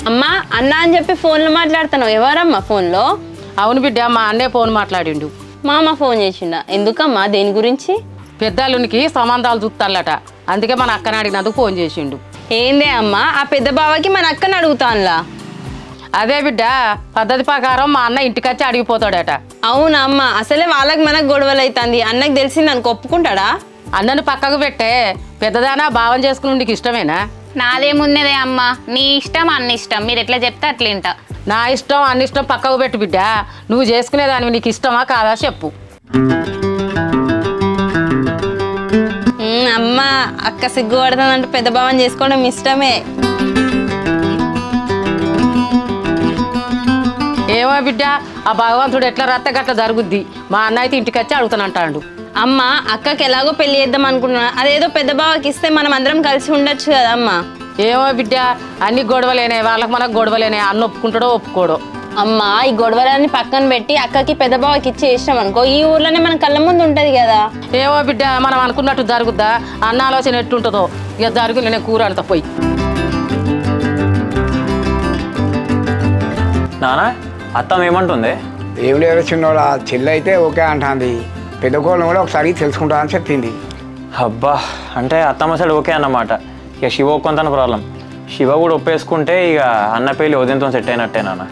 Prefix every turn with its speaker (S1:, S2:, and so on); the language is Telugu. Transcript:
S1: అమ్మా అన్న అని చెప్పి ఫోన్లో మాట్లాడుతున్నావు, ఎవరమ్మా ఫోన్లో?
S2: అవును బిడ్డ, మా అన్నే ఫోన్ మాట్లాడిండు.
S1: మామ ఫోన్ చేసిండా? ఎందుకమ్మా, దేని గురించి?
S2: పెద్దలునికి సంబంధాలు చూస్తాలట, అందుకే మన అక్కని అడిగినందుకు ఫోన్ చేసిండు.
S1: ఏందే అమ్మా, ఆ పెద్ద బావకి మన అక్కని అడుగుతానులా?
S2: అదే బిడ్డ, పద్ధతి ప్రకారం మా అన్న ఇంటికొచ్చి అడిగిపోతాడట.
S1: అవునా అమ్మ, అసలే వాళ్ళకి మనకు గొడవలు అవుతుంది, అన్నకు తెలిసింది అనుకో ఒప్పుకుంటాడా?
S2: అన్నను పక్కకు పెట్టే, పెద్దదానా భావం చేసుకుని నీకు ఇష్టమేనా?
S3: నాదేమున్నదే అమ్మ, నీ ఇష్టం అన్ని ఇష్టం, మీరు ఎట్లా చెప్తే అట్లింట.
S2: నా ఇష్టం అన్ని ఇష్టం పక్కకు పెట్టు బిడ్డ, నువ్వు చేసుకునేదానివి నీకు ఇష్టమా కాదా చెప్పు.
S1: అమ్మ, అక్క సిగ్గుపడుతుందంటే పెద్ద భావం చేసుకోవడం ఇష్టమే.
S2: ఏమో బిడ్డ, ఆ భగవంతుడు ఎట్లా రత్త గట్ల జరుగుద్ది. మా అన్న అయితే ఇంటికి వచ్చి అడుగుతానంటాడు.
S1: అమ్మ, అక్కకి ఎలాగో పెళ్లి చేద్దాం అనుకున్నా, అదేదో పెద్ద బావకి ఇస్తే మనం అందరం కలిసి ఉండొచ్చు కదా అమ్మ.
S2: ఏమో బిడ్డ, అన్ని గొడవలేనే, వాళ్ళకి మనకు గొడవలేనే, అన్న ఒప్పుకుంటాడో ఒప్పుకోడో.
S1: అమ్మ, ఈ గొడవలన్నీ పక్కన పెట్టి అక్కకి పెద్ద బావకి ఇచ్చి ఇష్టం అనుకో, ఈ ఊర్లోనే మన కళ్ళ ముందు ఉంటది కదా.
S2: ఏమో బిడ్డ, మనం అనుకున్నట్టు జరుగుద్దా? అన్న ఆలోచన ఎట్టుంటుందో ఇక జరుగు, నేను కూర అంత పోయి.
S4: నానా అత్తమ్మ ఏమంటుంది?
S5: ఏం లేదు చిన్నోడా, చెల్లి అయితే ఓకే అంటుంది, పెద్ద కోళ్ళని కూడా ఒకసారి తెలుసుకుంటా అని చెప్పింది.
S4: అబ్బా, అంటే అత్తమ్మ సైడ్ ఓకే అన్నమాట. ఇక శివ ఒక్కొంతన ప్రాబ్లం. శివ కూడా ఒప్పేసుకుంటే ఇక అన్న పెళ్ళి ఉదయంతో సెట్ అయినట్టే నాన్న.